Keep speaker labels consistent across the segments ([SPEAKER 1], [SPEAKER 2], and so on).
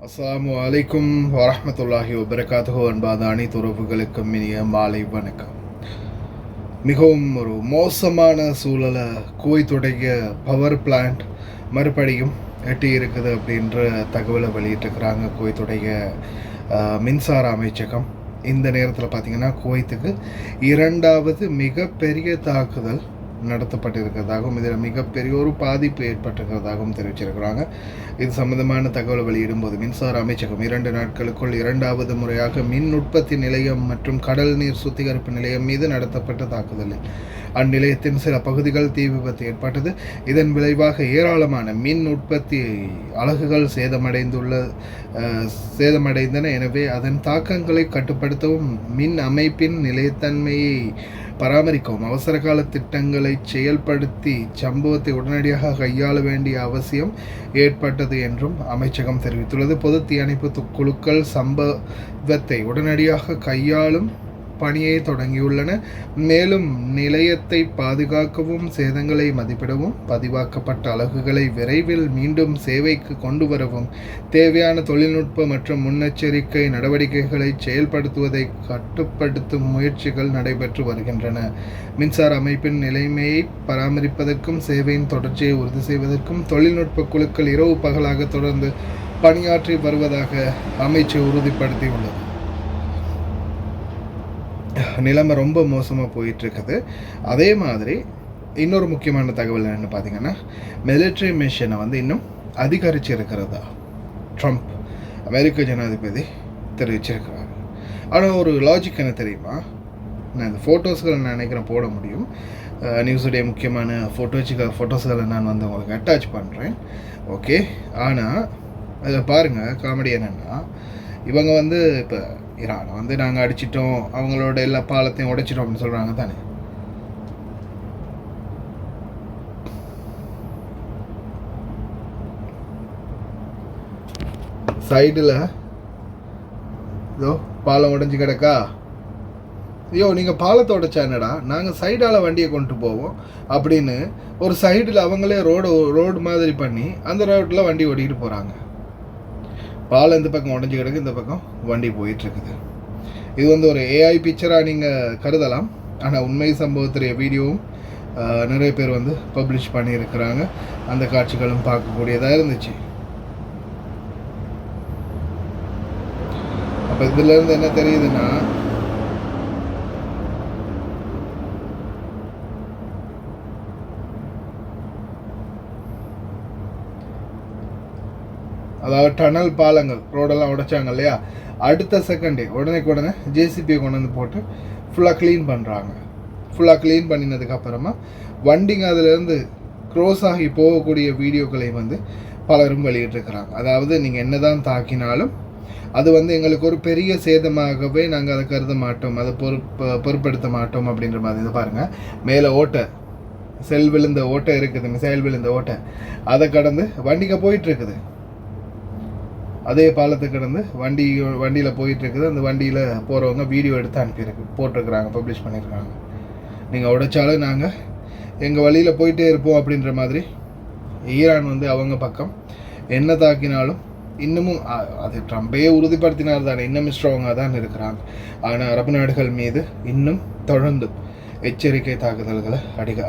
[SPEAKER 1] அஸ்ஸலாமு அலைக்கும் வரஹ்மத்துல்லாஹி வபரகாத்துஹு. அன்பான அனைத்து உறவுகளுக்கும் இனிய மாலை வணக்கம். மிகவும் ஒரு மோசமான சூழலை குவைத்துடைய பவர் பிளான்ட் மறுபடியும் எட்டி இருக்குது அப்படின்ற தகவலை வெளியிட்டிருக்கிறாங்க குவைத்துடைய மின்சார அமைச்சகம். இந்த நேரத்தில் பார்த்திங்கன்னா குவைத்துக்கு இரண்டாவது மிகப்பெரிய தாக்குதல் நடத்தப்பட்டிருக்கிறதாகவும் இதில் மிகப்பெரிய ஒரு பாதிப்பு ஏற்பட்டிருக்கிறதாகவும் தெரிவிச்சிருக்கிறாங்க. இது சம்பந்தமான தகவல் வெளியிடும்போது மின்சார அமைச்சகம் 2 நாட்களுக்குள் இரண்டாவது முறையாக மின் உற்பத்தி நிலையம் மற்றும் கடல் நீர் சுத்திகரிப்பு நிலையம் மீது நடத்தப்பட்ட தாக்குதலில் அந்நிலையத்தின் சில பகுதிகள் தீ விபத்து ஏற்பட்டது. இதன் விளைவாக ஏராளமான மின் உற்பத்தி அலகுகள் சேதமடைந்தன. எனவே அதன் தாக்கங்களை கட்டுப்படுத்தவும் மின் அமைப்பின் நிலைத்தன்மையை பராமரிக்கவும் அவசர கால திட்டங்களை செயல்படுத்தி சம்பவத்தை உடனடியாக கையாள வேண்டிய அவசியம் ஏற்பட்டது என்றும் அமைச்சகம் தெரிவித்துள்ளது. பொது தீயணைப்பு குழுக்கள் சம்பவத்தை உடனடியாக கையாளும் பணியை தொடங்கியுள்ளன. மேலும் நிலையத்தை பாதுகாக்கவும் சேதங்களை மதிப்பிடவும் பதிவாக்கப்பட்ட அலகுகளை விரைவில் மீண்டும் சேவைக்கு கொண்டு வரவும் தேவையான தொழில்நுட்ப மற்றும் முன்னெச்சரிக்கை நடவடிக்கைகளை செயல்படுத்துவதை கட்டுப்படுத்தும் முயற்சிகள் நடைபெற்று வருகின்றன. மின்சார அமைப்பின் நிலைமையை பராமரிப்பதற்கும் சேவையின் தொடர்ச்சியை உறுதி செய்வதற்கும் தொழில்நுட்ப குழுக்கள் இரவு பகலாக தொடர்ந்து பணியாற்றி வருவதாக அமைச்சு உறுதிப்படுத்தியுள்ளது. நிலைமை ரொம்ப மோசமாக போயிட்டுருக்குது. அதே மாதிரி இன்னொரு முக்கியமான தகவல் என்னென்னு பார்த்தீங்கன்னா, மிலிட்ரி மிஷனை இன்னும் அதிகரித்து இருக்கிறதா ட்ரம்ப் அமெரிக்க ஜனாதிபதி தெரிவிச்சிருக்கிறார். ஆனால் ஒரு லாஜிக் என்ன தெரியுமா, நான் இந்த ஃபோட்டோஸ்களை நான் நினைக்கிறேன் போட முடியும். நியூஸுடைய முக்கியமான ஃபோட்டோஸ்களை நான் உங்களுக்கு அட்டாச் பண்ணுறேன். ஓகே, ஆனால் அதில் பாருங்கள், காமெடி என்னென்னா, இவங்க இப்போ ஈரானை நாங்கள் அடிச்சிட்டோம், அவங்களோட எல்லா பாலத்தையும் உடைச்சிட்டோம் அப்படின்னு சொல்கிறாங்க தானே. சைடில் இதோ பாலம் உடைஞ்சி கிடக்கா, ஐயோ நீங்கள் பாலத்தை உடைச்சா என்னடா, நாங்கள் சைடால் வண்டியை கொண்டு போவோம் அப்படின்னு ஒரு சைடில் அவங்களே ரோடு மாதிரி பண்ணி அந்த ரோட்டில் வண்டி ஓட்டிகிட்டு போகிறாங்க. பாலம் இந்த பக்கம் உடஞ்சி கிடக்கு, இந்த பக்கம் வண்டி போயிட்டுருக்குது. இது ஒரு ஏஐ பிக்சராக நீங்கள் கருதலாம். ஆனால் உண்மை சம்பவத்துடைய வீடியோவும் நிறைய பேர் பப்ளிஷ் பண்ணியிருக்கிறாங்க. அந்த காட்சிகளும் பார்க்கக்கூடியதாக இருந்துச்சு. அப்போ இதுலேருந்து என்ன தெரியுதுன்னா, அதாவது டனல் பாலங்கள் ரோடெல்லாம் உடைச்சாங்க இல்லையா, அடுத்த செகண்டே உடனே ஜேசிபியை கொண்டு போட்டு ஃபுல்லாக க்ளீன் பண்ணுறாங்க. ஃபுல்லாக க்ளீன் பண்ணினதுக்கப்புறமா வண்டிங்க அதிலேருந்து க்ரோஸ் ஆகி போகக்கூடிய வீடியோக்களை பலரும் வெளியிட்டிருக்கிறாங்க. அதாவது நீங்கள் என்ன தான் தாக்கினாலும் அது எங்களுக்கு ஒரு பெரிய சேதமாகவே நாங்கள் அதை கருத மாட்டோம், அதை பொருட்படுத்த மாட்டோம் அப்படின்ற மாதிரி. இது பாருங்கள், மேலே ஓட்டை செல் விழுந்த ஓட்டை இருக்குது, மிசைல் விழுந்த ஓட்டை, அதை கடந்து வண்டிங்க போயிட்டுருக்குது. அதே பாலத்தை கடந்து வண்டியில் போயிட்டுருக்குது. அந்த வண்டியில் போகிறவங்க வீடியோ எடுத்து போட்டிருக்கிறாங்க, பப்ளிஷ் பண்ணியிருக்காங்க. நீங்கள் உடைச்சாலும் நாங்கள் எங்கள் வழியில் போயிட்டே இருப்போம் அப்படின்ற மாதிரி. ஈரான் அவங்க பக்கம் என்ன தாக்கினாலும் இன்னமும் அது ட்ரம்பே உறுதிப்படுத்தினார் தானே, இன்னும் ஸ்ட்ராங்காக தான் இருக்கிறாங்க. ஆனால் அரபு நாடுகள் மீது இன்னும் தொடர்ந்து எச்சரிக்கை தாக்குதல்களை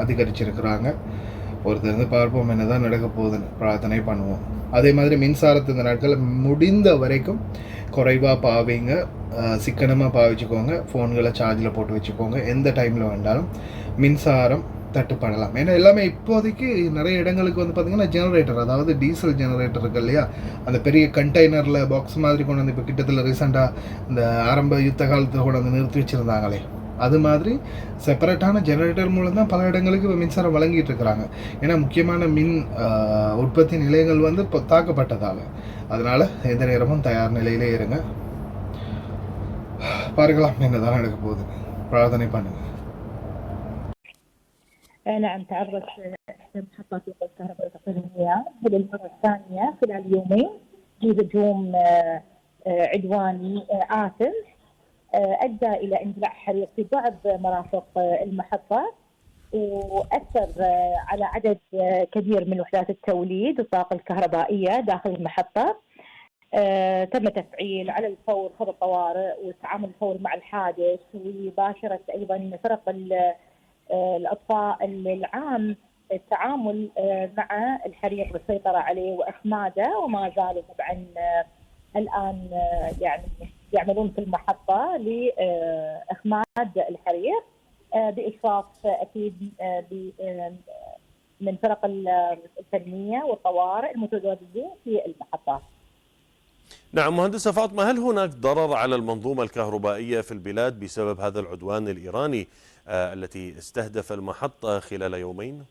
[SPEAKER 1] அதிகரிச்சிருக்கிறாங்க. பொறுத்திருந்து பார்ப்போம் என்ன தான் நடக்க போகுதுன்னு பிரார்த்தனை பண்ணுவோம். அதே மாதிரி மின்சாரத்து இந்த நாட்கள் முடிந்த வரைக்கும் குறைவாக பாவிங்க, சிக்கனமாக பாவிச்சுக்கோங்க. ஃபோன்களை சார்ஜில் போட்டு வச்சுக்கோங்க. எந்த டைமில் வேண்டாலும் மின்சாரம் தட்டுப்படலாம். ஏன்னா எல்லாமே இப்போதைக்கு நிறைய இடங்களுக்கு பார்த்திங்கன்னா ஜெனரேட்டர், அதாவது டீசல் ஜெனரேட்டர் இருக்குது இல்லையா, அந்த பெரிய கண்டெய்னரில் பாக்ஸ் மாதிரி கொண்டு இப்போ கிட்டத்தில் ரீசெண்டாக இந்த ஆரம்ப யுத்த காலத்தில் கொண்டு நிறுத்தி வச்சுருந்தாங்களே, அது மாதிரி செப்பரேட்டான ஜெனரேட்டர் மூலம் தான் பல இடங்களுக்கு இப்போ மின்சாரம் வழங்கிட்டு இருக்கிறாங்க. ஏன்னா முக்கியமான மின் உற்பத்தி நிலையங்கள் இப்போ தாக்கப்பட்டதால். அதனால் எந்த நேரமும் தயார் நிலையிலே இருங்க. பார்க்கலாம் என்னதான் நடக்க போகுது. பிரார்த்தனை பண்ணுங்க.
[SPEAKER 2] نعم، تعرضت محطات الكهرباء الإقليمية للمرة الثانية خلال يومين لهجوم عدواني آثم أدى إلى اندلاع حريق في بعض مرافق المحطة، وأثر على عدد كبير من وحدات التوليد والطاقة الكهربائية داخل المحطة. تم تفعيل على الفور خطط طوارئ والتعامل الفوري مع الحادث، وباشرت أيضا فرق الإطفاء العام التعامل مع الحريق والسيطرة عليه وإخماده، وما زالوا طبعا الآن يعني يعملون في المحطة لإخماد الحريق بإشراف أكيد من فرق الفنية والطوارئ المتواجدين في المحطة.
[SPEAKER 3] نعم مهندسة فاطمة، هل هناك ضرر على المنظومة الكهربائية في البلاد بسبب هذا العدوان الإيراني التي استهدف المحطة خلال يومين؟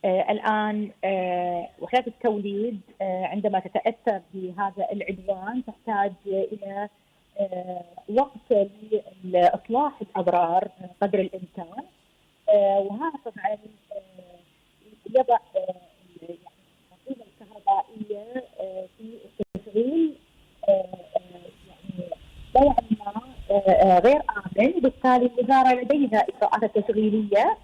[SPEAKER 2] الآن وحدات التوليد عندما تتأثر بهذا العدوان تحتاج إلى وقت لإصلاح الأضرار قدر الإمكان، وهذا طبعا يضع المنظومة الكهربائية في التشغيل يعني نوعا ما غير آمن، بالتالي الوزارة لديها إجراءات تشغيلية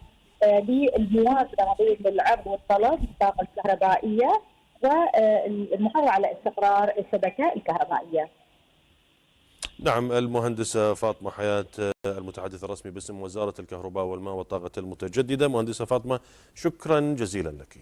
[SPEAKER 2] للموازنة ما بين العرض والطلب للطاقة الكهربائية والمحافظة على استقرار الشبكة الكهربائية.
[SPEAKER 3] نعم، المهندسة فاطمة حياة المتحدث الرسمي باسم وزارة الكهرباء والماء والطاقة المتجددة. مهندسة فاطمة، شكرا جزيلا لك.